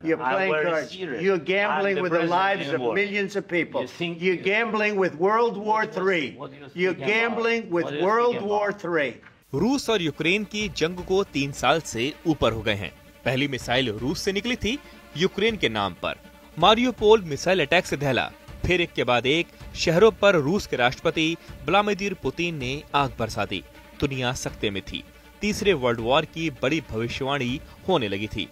You're playing cards. You're gambling with the lives of millions of people. You're gambling with World War III. You're gambling with World War III. रूस और Ukraine की जंग को 3 साल से ऊपर हो गए हैं। पहली मिसाइल रूस से निकली थी यूक्रेन के नाम पर। मारियोपोल मिसाइल अटैक से दहला, फिर एक के बाद एक शहरों पर रूस के राष्ट्रपति व्लादिमीर पुतिन ने आग बरसा दी। दुनिया सकते में थी। तीसरे वर्ल्ड वॉर की बड़ी भविष्यवाणी होने लगी थी।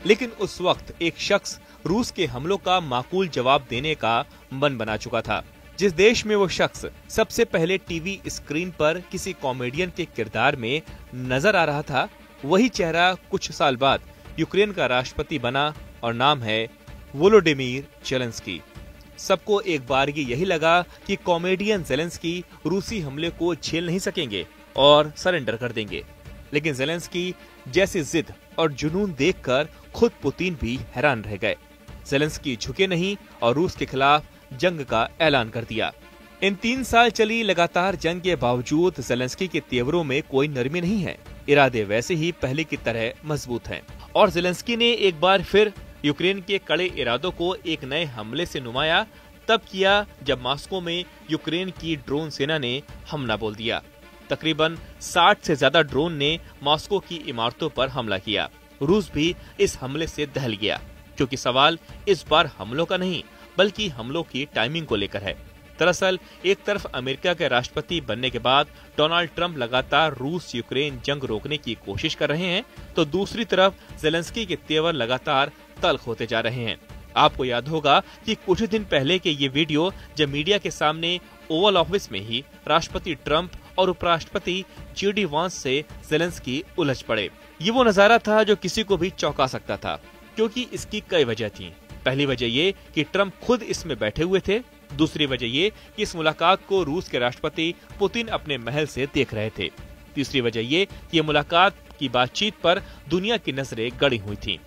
लेकिन उस वक्त एक शख्स रूस के हमलों का माकूल जवाब देने का मन बना चुका था। जिस देश में वो शख्स सबसे पहले टीवी स्क्रीन पर किसी कॉमेडियन के किरदार में नजर आ रहा था, वही चेहरा कुछ साल बाद यूक्रेन का राष्ट्रपति बना और नाम है वोलोडिमीर ज़ेलेंस्की। सबको एक बार यही लगा कि कॉमेडियन ज़ेलेंस्की रूसी हमले को झेल नहीं सकेंगे और सरेंडर कर देंगे। लेकिन ज़ेलेंस्की जैसी जिद और जुनून देखकर खुद पुतिन भी हैरान रह गए। ज़ेलेंस्की झुके नहीं और रूस के खिलाफ जंग का ऐलान कर दिया। इन 3 साल चली लगातार जंग के बावजूद ज़ेलेंस्की के तेवरों में कोई नरमी नहीं है। इरादे वैसे ही पहले की तरह मजबूत हैं। और ज़ेलेंस्की ने एक बार फिर यूक्रेन के कड़े इरादों को एक नए हमले से नुमाया तब किया जब मॉस्को में यूक्रेन की ड्रोन सेना ने हमला बोल दिया। तकरीबन 60 से ज्यादा ड्रोन ने मॉस्को की इमारतों पर हमला किया। रूस भी इस हमले से दहल गया, क्योंकि सवाल इस बार हमलों का नहीं बल्कि हमलों की टाइमिंग को लेकर है। दरअसल एक तरफ अमेरिका के राष्ट्रपति बनने के बाद डोनाल्ड ट्रंप लगातार रूस यूक्रेन जंग रोकने की कोशिश कर रहे हैं, तो दूसरी तरफ ज़ेलेंस्की के तेवर लगातार तल्ख होते जा रहे हैं। आपको याद होगा कि कुछ दिन पहले के ये वीडियो जब मीडिया के सामने ओवल ऑफिस में ही राष्ट्रपति ट्रंप और उपराष्ट्रपति JD वांस से ज़ेलेंस्की उलझ पड़े। ये वो नजारा था जो किसी को भी चौंका सकता था, क्योंकि इसकी कई वजह थी। पहली वजह ये कि ट्रंप खुद इसमें बैठे हुए थे। दूसरी वजह ये कि इस मुलाकात को रूस के राष्ट्रपति पुतिन अपने महल से देख रहे थे। तीसरी वजह ये कि ये मुलाकात की बातचीत पर दुनिया की नजरें गड़ी हुई थीं।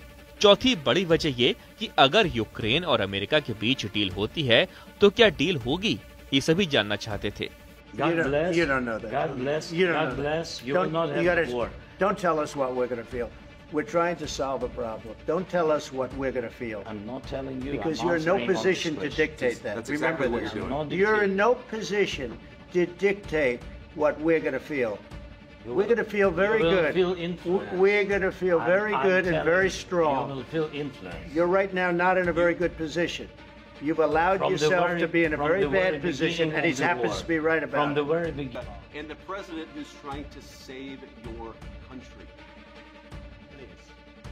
चौथी बड़ी वजह ये कि अगर यूक्रेन और अमेरिका के बीच डील होती है तो क्या डील होगी, ये सभी जानना चाहते थे। God bless. You don't know that. God bless. You don't God bless. You will not have a war. Don't tell us what we're going to feel. We're trying to solve a problem. Don't tell us what we're going to feel. I'm not telling you. Because you're in no position to dictate that. That's exactly what you're doing. You're in no position to dictate what we're going to feel. We're going to feel very good. We're going to feel very good and very strong. You will feel influence. You're right now not in a very good position. You've allowed yourself to be in a very bad position, and he happens to be right about it. From the very beginning. And the president who's trying to save your country.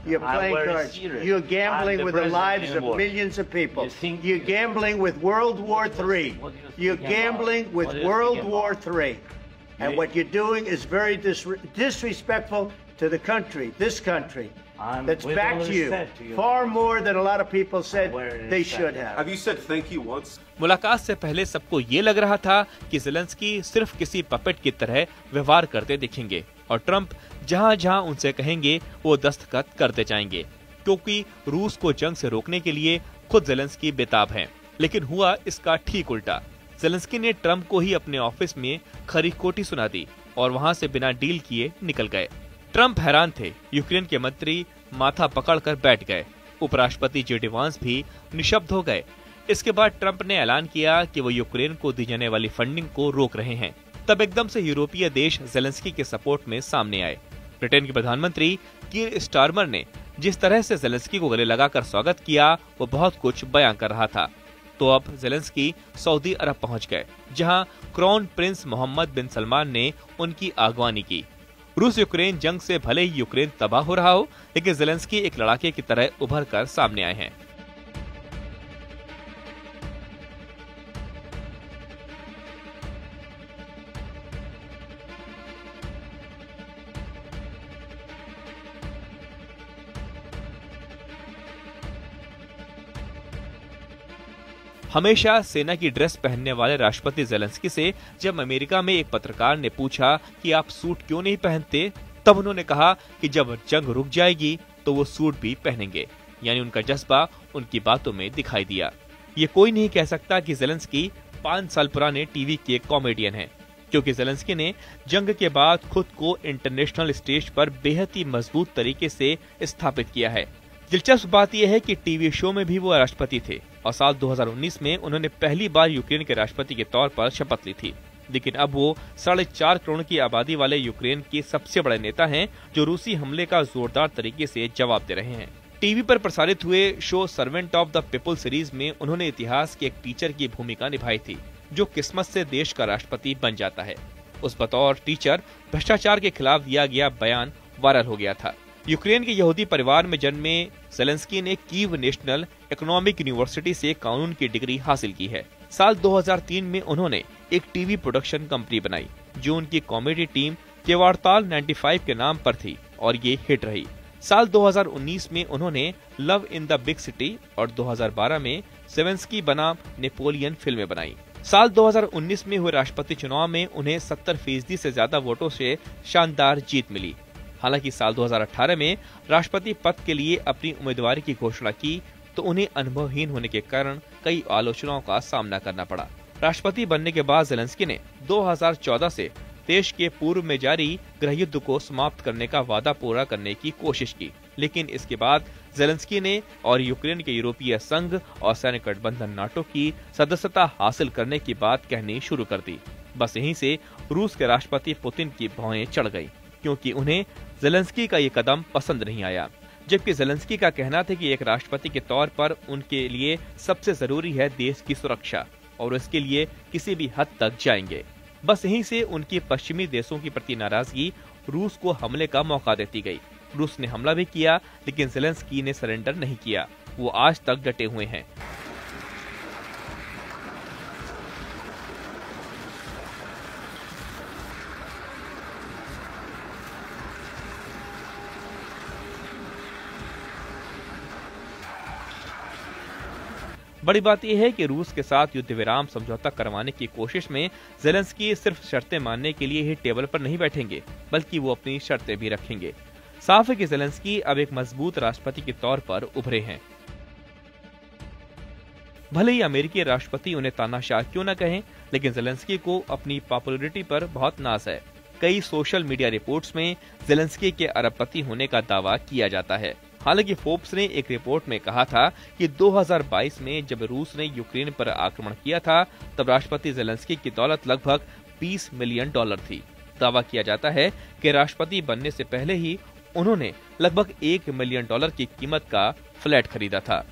You're playing cards. You're gambling with the lives of millions of people. You're gambling with World War III. You're gambling with World War III. And what you're doing is very disrespectful to the country, this country. That's back to you, far more than a lot of people said they should have. Have you said thank you once? मुलाकात से पहले सबको ये लग रहा था कि Zelensky सिर्फ किसी पपेट की तरह व्यवहार करते दिखेंगे और ट्रंप जहां जहां उनसे कहेंगे वो दस्तखत करते जाएंगे, क्योंकि रूस को जंग से रोकने के लिए खुद ज़ेलेंस्की बेताब हैं। लेकिन हुआ इसका ठीक उल्टा। ज़ेलेंस्की ने ट्रंप को ही अपने ऑफिस में खरी खोटी सुना दी और वहां से बिना डील किए निकल गए। ट्रंप हैरान थे। यूक्रेन के मंत्री माथा पकड़कर बैठ गए। उपराष्ट्रपति JD वांस भी निशब्द हो गए। इसके बाद ट्रंप ने ऐलान किया कि वो यूक्रेन को दी जाने वाली फंडिंग को रोक रहे हैं। तब एकदम से यूरोपीय देश ज़ेलेंस्की के सपोर्ट में सामने आए। ब्रिटेन के प्रधानमंत्री कीर स्टारमर ने जिस तरह से ज़ेलेंस्की को गले लगाकर स्वागत किया, वो बहुत कुछ बयां कर रहा था। तो अब ज़ेलेंस्की सऊदी अरब पहुंच गए, जहां क्राउन प्रिंस मोहम्मद बिन सलमान ने उनकी आगवानी की। रूस यूक्रेन जंग से भले ही यूक्रेन तबाह हो रहा हो, लेकिन ज़ेलेंस्की एक लड़ाके की तरह उभर कर सामने आए हैं। हमेशा सेना की ड्रेस पहनने वाले राष्ट्रपति ज़ेलेंस्की से जब अमेरिका में एक पत्रकार ने पूछा कि आप सूट क्यों नहीं पहनते, तब उन्होंने कहा कि जब जंग रुक जाएगी तो वो सूट भी पहनेंगे। यानी उनका जज्बा उनकी बातों में दिखाई दिया। ये कोई नहीं कह सकता कि ज़ेलेंस्की 5 साल पुराने टीवी के कॉमेडियन हैं, क्योंकि ज़ेलेंस्की ने जंग के बाद खुद को इंटरनेशनल स्टेज पर बेहद ही मजबूत तरीके से स्थापित किया है। दिलचस्प बात यह है कि टीवी शो में भी वो राष्ट्रपति थे और साल 2019 में उन्होंने पहली बार यूक्रेन के राष्ट्रपति के तौर पर शपथ ली थी। लेकिन अब वो 4.5 करोड़ की आबादी वाले यूक्रेन के सबसे बड़े नेता हैं, जो रूसी हमले का जोरदार तरीके से जवाब दे रहे हैं। टीवी पर प्रसारित हुए show servant of the people series में उन्होंने इतिहास के एक टीचर की भूमिका निभाई थी, जो किस्मत से देश का राष्ट्रपति बन जाता है। उस बतौर टीचर भ्रष्टाचार के खिलाफ दिया गया बयान वायरल हो गया था। यूक्रेन के यहूदी परिवार में जन्मे ज़ेलेंस्की ने कीव नेशनल इकोनॉमिक यूनिवर्सिटी से कानून की डिग्री हासिल की है। साल 2003 में उन्होंने एक टीवी प्रोडक्शन कंपनी बनाई, जो उनकी कॉमेडी टीम केवारताल 95 के नाम पर थी और ये हिट रही। साल 2019 में उन्होंने love in the big city और 2012 में ज़ेलेंस्की बनाम नेपोलियन फिल्में बनाई। साल 2019 में हुए राष्ट्रपति चुनाव में उन्हें 70% से ज्यादा वोटों से शानदार जीत मिली। हालांकि साल 2018 में राष्ट्रपति पद के लिए अपनी उम्मीदवारी की घोषणा की तो उन्हें अनुभवहीन होने के कारण कई आलोचनाओं का सामना करना पड़ा। राष्ट्रपति बनने के बाद ज़ेलेंस्की ने 2014 से देश के पूर्व में जारी गृहयुद्ध को समाप्त करने का वादा पूरा करने की कोशिश की, लेकिन इसके बाद ज़ेलेंस्की ने और यूक्रेन के यूरोपीय संघ और सैन्य गठबंधन नाटो की सदस्यता हासिल करने की बात कहनी शुरू कर दी। बस यहीं से रूस के राष्ट्रपति पुतिन की भौहें चढ़ गई, क्योंकि उन्हें ज़ेलेंस्की का ये कदम पसंद नहीं आया। जबकि ज़ेलेंस्की का कहना था कि एक राष्ट्रपति के तौर पर उनके लिए सबसे जरूरी है देश की सुरक्षा और इसके लिए किसी भी हद तक जाएंगे। बस यहीं से उनकी पश्चिमी देशों की प्रति नाराजगी रूस को हमले का मौका देती गई। रूस ने हमला भी किया, लेकिन ज़ेलेंस्की ने सरेंडर नहीं किया। वो आज तक डटे हुए हैं। बड़ी बात यह है कि रूस के साथ युद्ध विराम समझौता करवाने की कोशिश में ज़ेलेंस्की सिर्फ शर्तें मानने के लिए ही टेबल पर नहीं बैठेंगे, बल्कि वो अपनी शर्तें भी रखेंगे। साफ है कि ज़ेलेंस्की अब एक मजबूत राष्ट्रपति के तौर पर उभरे हैं। भले ही अमेरिकी राष्ट्रपति उन्हें तानाशाह क्यों न कहें, लेकिन ज़ेलेंस्की को अपनी पॉपुलैरिटी पर बहुत नाज है। कई सोशल मीडिया रिपोर्ट्स में ज़ेलेंस्की के अरबपति होने का दावा किया जाता है। हालांकि फोर्ब्स ने एक रिपोर्ट में कहा था कि 2022 में जब रूस ने यूक्रेन पर आक्रमण किया था, तब राष्ट्रपति ज़ेलेंस्की की दौलत लगभग $20 मिलियन थी। दावा किया जाता है कि राष्ट्रपति बनने से पहले ही उन्होंने लगभग $1 मिलियन की कीमत का फ्लैट खरीदा था।